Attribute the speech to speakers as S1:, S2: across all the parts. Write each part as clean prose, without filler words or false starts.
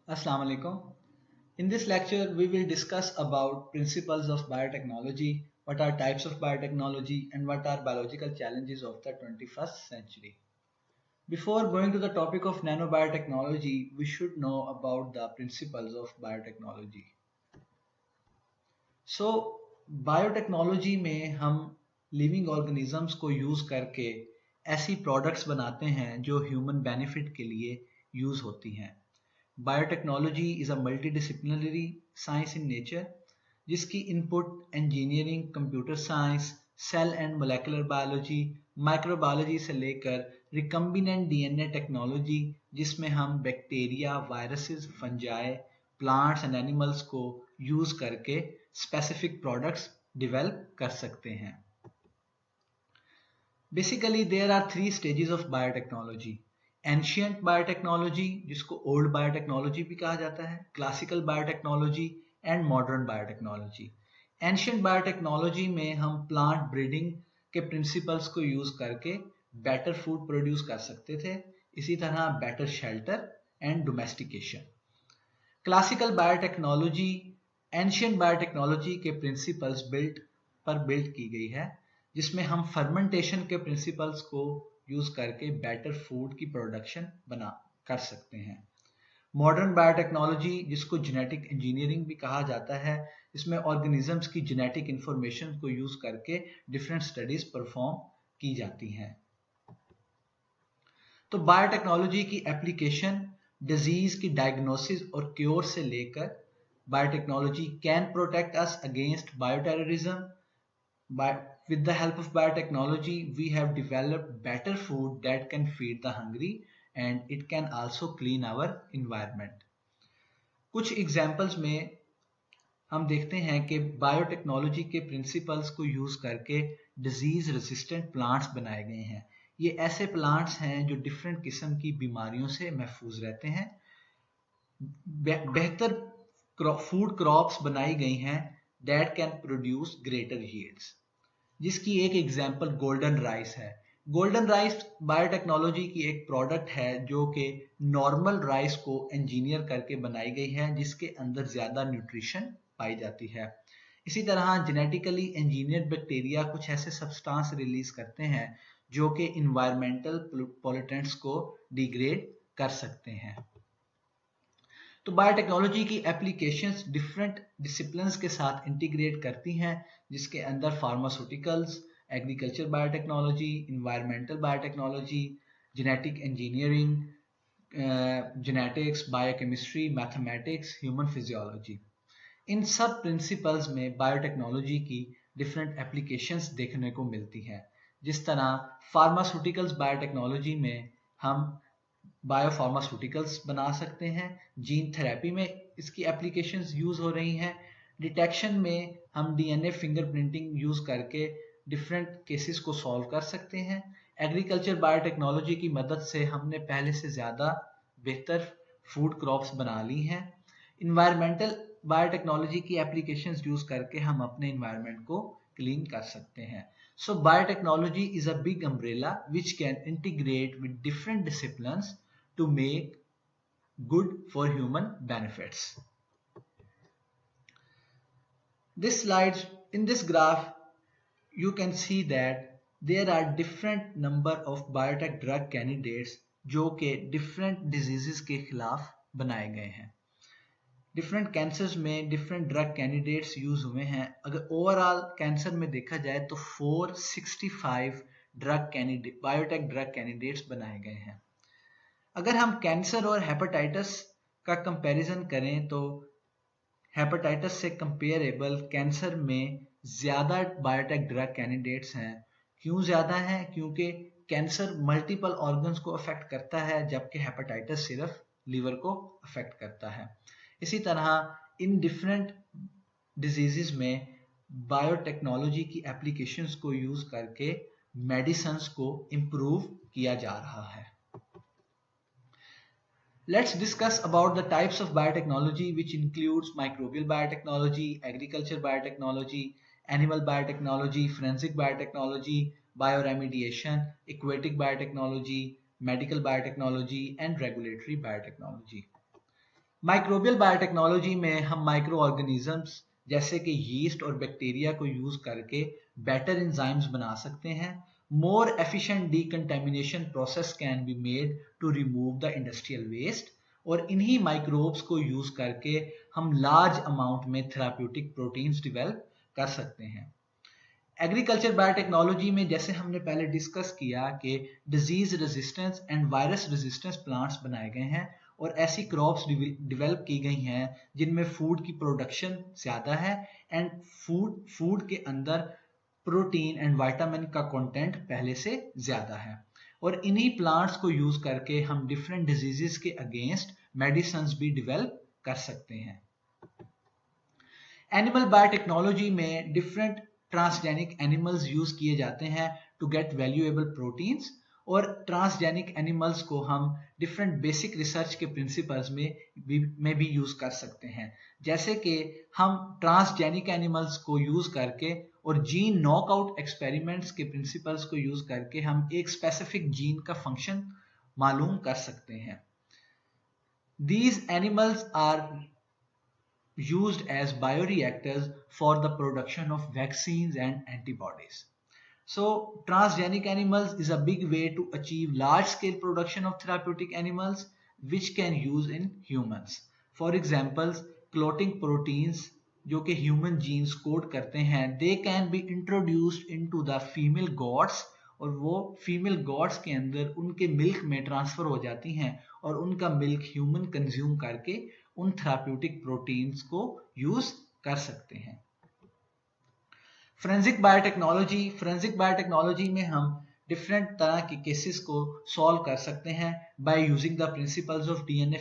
S1: Assalamu alaikum. In this lecture, we will discuss about principles of biotechnology, what are types of biotechnology, and what are biological challenges of the 21st century. Before going to the topic of nanobiotechnology, we should know about the principles of biotechnology. So, biotechnology में हम living organisms को use करके ऐसी products बनाते हैं जो human benefit के लिए यूज़ होती हैं। Biotechnology is a multidisciplinary science in nature जिसकी input engineering, computer science, cell and molecular biology, microbiology से लेकर रिकम्बिनेंट डीएनए टेक्नोलॉजी जिसमें हम bacteria, viruses, fungi, plants and animals को यूज़ करके स्पेसिफिक प्रोडक्ट्स डेवलप कर सकते हैं। Basically there are three stages of biotechnology. Ancient biotechnology जिसको ओल्ड बायोटेक्नोलॉजी भी कहा जाता है, classical biotechnology and modern biotechnology. Ancient biotechnology में हम प्लांट ब्रीडिंग के प्रिंसिपल्स को यूज करके बेटर फूड प्रोड्यूस कर सकते थे, इसी तरह better shelter and domestication. Classical biotechnology ancient biotechnology के प्रिंसिपल्स बिल्ड की गई है, जिसमें हम फर्मेंटेशन के प्रिंसिपल्स को यूज करके बेटर फूड की प्रोडक्शन बना कर सकते हैं। मॉडर्न बायोटेक्नोलॉजी जिसको जेनेटिक इंजीनियरिंग भी कहा जाता है, इसमें ऑर्गेनिजम्स की जेनेटिक इंफॉर्मेशन को यूज करके डिफरेंट स्टडीज परफॉर्म की जाती हैं। तो बायोटेक्नोलॉजी की एप्लीकेशन डिजीज की डायग्नोसिस और क्योर से लेकर biotechnology can protect us against bioterrorism. With the help of biotechnology, we have developed better food that can feed the hungry and it can also clean our environment. कुछ examples में हम देखते हैं कि biotechnology के principles को use करके disease resistant plants बनाए गए हैं। ये ऐसे प्लांट्स हैं जो डिफरेंट किस्म की बीमारियों से महफूज रहते हैं। बेहतर फूड क्रॉप्स बनाई गई हैं that can produce greater yields, जिसकी एक एग्जाम्पल गोल्डन राइस है। गोल्डन राइस बायोटेक्नोलॉजी की एक प्रोडक्ट है जो कि नॉर्मल राइस को इंजीनियर करके बनाई गई है, जिसके अंदर ज़्यादा न्यूट्रिशन पाई जाती है। इसी तरह जेनेटिकली इंजीनियर्ड बैक्टीरिया कुछ ऐसे सब्सटेंस रिलीज करते हैं जो कि इन्वायरमेंटल पॉल्यूटेंट्स को डिग्रेड कर सकते हैं। तो बायोटेक्नोलॉजी की एप्लीकेशंस डिफरेंट डिसिप्लिन्स के साथ इंटीग्रेट करती हैं, जिसके अंदर pharmaceuticals, agriculture biotechnology, environmental biotechnology, genetic engineering, genetics, biochemistry, mathematics, human physiology. इन सब प्रिंसिपल्स में बायोटेक्नोलॉजी की डिफरेंट एप्लीकेशंस देखने को मिलती हैं। जिस तरह फार्मास्यूटिकल्स बायोटेक्नोलॉजी में हम बायोफार्मास्यूटिकल्स बना सकते हैं, जीन थेरेपी में इसकी एप्लीकेशंस यूज हो रही हैं, डिटेक्शन में हम डीएनए फिंगरप्रिंटिंग यूज करके डिफरेंट केसेस को सॉल्व कर सकते हैं। एग्रीकल्चर बायोटेक्नोलॉजी की मदद से हमने पहले से ज़्यादा बेहतर फूड क्रॉप्स बना ली हैं। इन्वायरमेंटल बायोटेक्नोलॉजी की एप्लीकेशंस यूज करके हम अपने इन्वायरमेंट को क्लीन कर सकते हैं। So biotechnology is a big umbrella which can integrate with different disciplines to make good for human benefits. This slides in this graph you can see that there are different number of biotech drug candidates जो कि different diseases के खिलाफ बनाए गए हैं। Different cancers में different drug candidates use हुए हैं। अगर ओवरऑल कैंसर में देखा जाए तो 465 बायोटेक ड्रग कैंडिडेट्स बनाए गए हैं। अगर हम कैंसर और हेपेटाइटिस का कंपैरिजन करें तो हेपेटाइटिस से कंपेरेबल कैंसर में ज़्यादा बायोटेक ड्रग कैंडिडेट्स हैं। क्यों ज़्यादा हैं? क्योंकि कैंसर मल्टीपल ऑर्गन्स को अफेक्ट करता है, जबकि हेपेटाइटिस सिर्फ लीवर को अफेक्ट करता है। इसी तरह इन डिफरेंट डिजीजेस में बायोटेक्नोलॉजी की एप्लीकेशंस को यूज करके मेडिसिन्स को इम्प्रूव किया जा रहा है। Let's discuss about the types of biotechnology, which includes microbial biotechnology, agriculture biotechnology, animal biotechnology, forensic biotechnology, bioremediation, aquatic biotechnology, medical biotechnology, and regulatory biotechnology. Microbial biotechnology में हम micro organisms जैसे कि yeast और bacteria को use करके better enzymes बना सकते हैं। More efficient decontamination process can be made to remove the industrial waste, और इन्हीं माइक्रोब्स को यूज करके हम लार्ज अमाउंट में थेराप्यूटिक प्रोटीन्स डेवलप कर सकते हैं। एग्रीकल्चर बायोटेक्नोलॉजी में जैसे हमने पहले डिस्कस किया कि disease resistance and virus resistance plants बनाए गए हैं और ऐसी क्रॉप्स डेवलप की गई हैं जिनमें फूड की प्रोडक्शन ज़्यादा है एंड फूड के अंदर प्रोटीन एंड विटामिन का कंटेंट पहले से ज़्यादा है, और इन्हीं प्लांट्स को यूज करके हम डिफरेंट डिजीजेस के अगेंस्ट मेडिसिन भी डेवलप कर सकते हैं। एनिमल बायोटेक्नोलॉजी में डिफरेंट ट्रांसजेनिक एनिमल्स यूज किए जाते हैं टू गेट वैल्यूएबल प्रोटीन्स, और ट्रांसजेनिक एनिमल्स को हम डिफरेंट बेसिक रिसर्च के प्रिंसिपल्स में भी यूज कर सकते हैं। जैसे कि हम ट्रांसजेनिक एनिमल्स को यूज करके और जीन नॉकआउट एक्सपेरिमेंट्स के प्रिंसिपल्स को यूज करके हम एक स्पेसिफिक जीन का फंक्शन मालूम कर सकते हैं। These animals are used as bioreactors for the production of vaccines and antibodies. So, transgenic animals is a big way to achieve large-scale production of therapeutic animals which can use in humans. For example, clotting proteins जो कि human genes code करते हैं, they can be introduced into the female goats, और वो female God's के अंदर उनके milk में ट्रांसफर हो जाती हैं और उनका मिल्क ह्यूमन कंज्यूम करके उन थेराप्यूटिक प्रोटीन्स को यूज कर सकते हैं। फोरेंसिक बायोटेक्नोलॉजी में हम डिफरेंट तरह के केसेस को सॉल्व कर सकते हैं by using the principles of DNA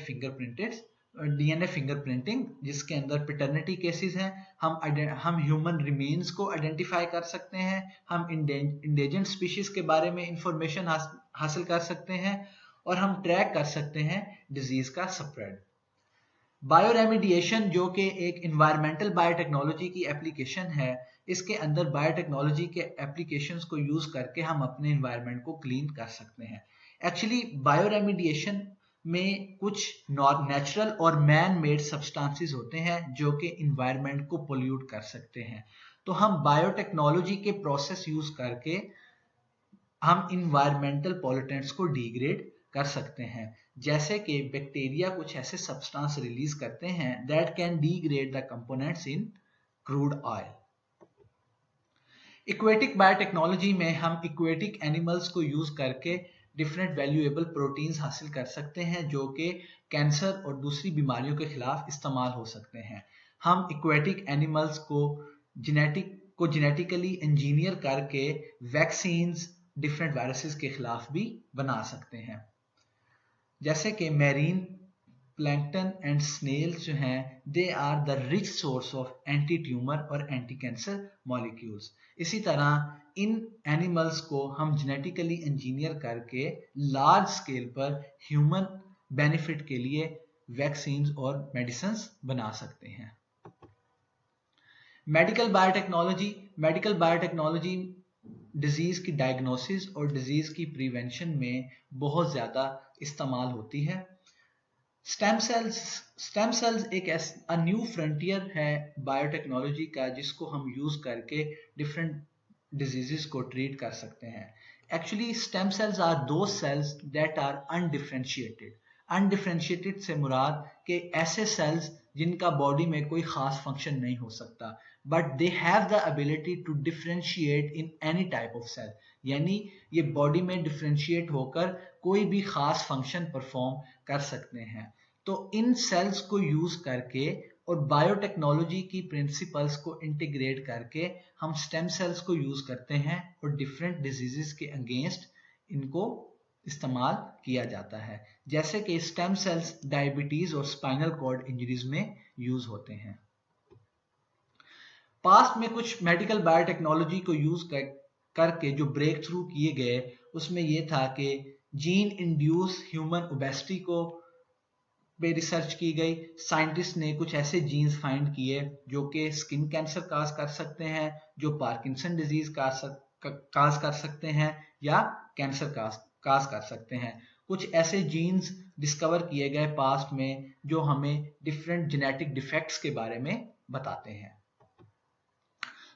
S1: fingerprinting, जिसके अंदर पैटर्निटी केसेस हैं। हम ह्यूमन रिमेन्स को आइडेंटिफाई कर सकते हैं, हम इंडेंजर्ड स्पीशीज के बारे में इंफॉर्मेशन हासिल कर सकते हैं, और हम ट्रैक कर सकते हैं डिजीज का स्प्रेड। बायोरेमिडिएशन जो कि एक इन्वायरमेंटल बायोटेक्नोलॉजी की एप्लीकेशन है, इसके अंदर बायोटेक्नोलॉजी के एप्लीकेशंस को यूज करके हम अपने इन्वायरमेंट को क्लीन कर सकते हैं। एक्चुअली बायोरेमिडिएशन में कुछ नेचुरल और मैन मेड सब्सटेंसेस होते हैं जो कि इन्वायरमेंट को पोल्यूट कर सकते हैं, तो हम बायोटेक्नोलॉजी के प्रोसेस यूज करके हम इन्वायरमेंटल पॉल्यूटेंट्स को डिग्रेड कर सकते हैं। जैसे कि बैक्टीरिया कुछ ऐसे सब्सटेंस रिलीज करते हैं that can degrade the components in crude oil. Aquatic biotechnology में हम इक्वेटिक एनिमल्स को यूज करके डिफरेंट वैल्यूएबल प्रोटीन्स हासिल कर सकते हैं जो कि कैंसर और दूसरी बीमारियों के खिलाफ इस्तेमाल हो सकते हैं। हम इक्वेटिक एनिमल्स को जेनेटिकली इंजीनियर करके वैक्सीन्स डिफरेंट वायरसेस के खिलाफ भी बना सकते हैं। जैसे कि मैरीन प्लैंकटन एंड स्नेल्स जो हैं, they are the rich source of anti tumour और एंटी कैंसर मॉलिक्यूल्स। इसी तरह इन एनिमल्स को हम जेनेटिकली इंजीनियर करके लार्ज स्केल पर ह्यूमन बेनिफिट के लिए वैक्सीन्स और मेडिसिन बना सकते हैं। मेडिकल बायोटेक्नोलॉजी डिजीज की डायग्नोसिस और डिजीज की प्रिवेंशन में बहुत ज्यादा इस्तेमाल होती है। स्टेम सेल्स एक न्यू फ्रंटियर है बायोटेक्नोलॉजी का, जिसको हम यूज करके डिफरेंट डिजीजेस को ट्रीट कर सकते हैं। एक्चुअली स्टेम सेल्स आर दो सेल्स दैट आर अनडिफरेंशिएटेड से मुराद के ऐसे सेल्स जिनका बॉडी में कोई खास फंक्शन नहीं हो सकता, but they have the ability to differentiate in any type of cell, यानी ये बॉडी में डिफरेंशिएट होकर कोई भी खास फंक्शन परफॉर्म कर सकते हैं। तो इन सेल्स को यूज करके और बायोटेक्नोलॉजी की प्रिंसिपल्स को इंटीग्रेट करके हम स्टेम सेल्स को यूज करते हैं और डिफरेंट डिजीजेस के अगेंस्ट इनको इस्तेमाल किया जाता है। जैसे कि स्टेम सेल्स डायबिटीज और स्पाइनल कॉर्ड इंजरीज में यूज होते हैं। पास्ट में कुछ मेडिकल बायोटेक्नोलॉजी को यूज करके जो ब्रेक थ्रू किए गए, उसमें यह था कि जीन इंड्यूस ह्यूमन ओबेसिटी को पे रिसर्च की गई। साइंटिस्ट ने कुछ ऐसे जीन्स फाइंड किए जो कि स्किन कैंसर काज कर सकते हैं, जो पार्किंसन डिजीज काज कर सकते हैं या कैंसर काज कर सकते हैं। कुछ ऐसे जीन्स डिस्कवर किए गए पास्ट में जो हमें डिफरेंट जेनेटिक डिफेक्ट्स के बारे में बताते हैं।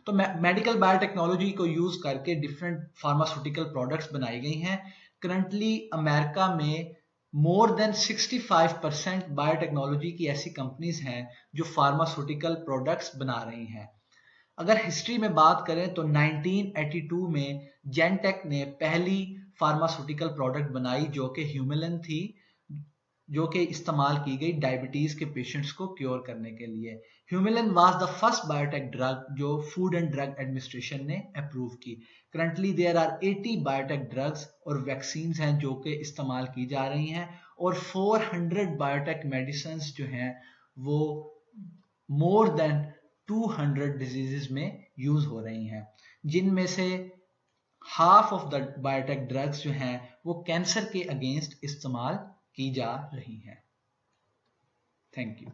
S1: तो मेडिकल बायोटेक्नोलॉजी को यूज करके डिफरेंट फार्मास्यूटिकल प्रोडक्ट्स बनाई गई हैं। करंटली अमेरिका में मोर देन 65% बायोटेक्नोलॉजी की ऐसी कंपनीज हैं जो फार्मास्यूटिकल प्रोडक्ट्स बना रही हैं। अगर हिस्ट्री में बात करें तो 1982 में जेनटेक ने पहली फार्मास्यूटिकल प्रोडक्ट बनाई जो कि ह्यूमिलिन थी, जो कि इस्तेमाल की गई डायबिटीज के पेशेंट्स को क्योर करने के लिए। Humulin was the first biotech drug जो फूड एंड ड्रग एडमिनिस्ट्रेशन ने अप्रूव की। Currently there are 80 biotech drugs और वैक्सीन हैं जो कि इस्तेमाल की जा रही हैं, और 400 बायोटेक मेडिसिन जो हैं वो मोर देन 200 डिजीजेस में यूज हो रही हैं, जिनमें से half of the biotech drugs जो हैं वो कैंसर के अगेंस्ट इस्तेमाल की जा रही हैं। Thank you.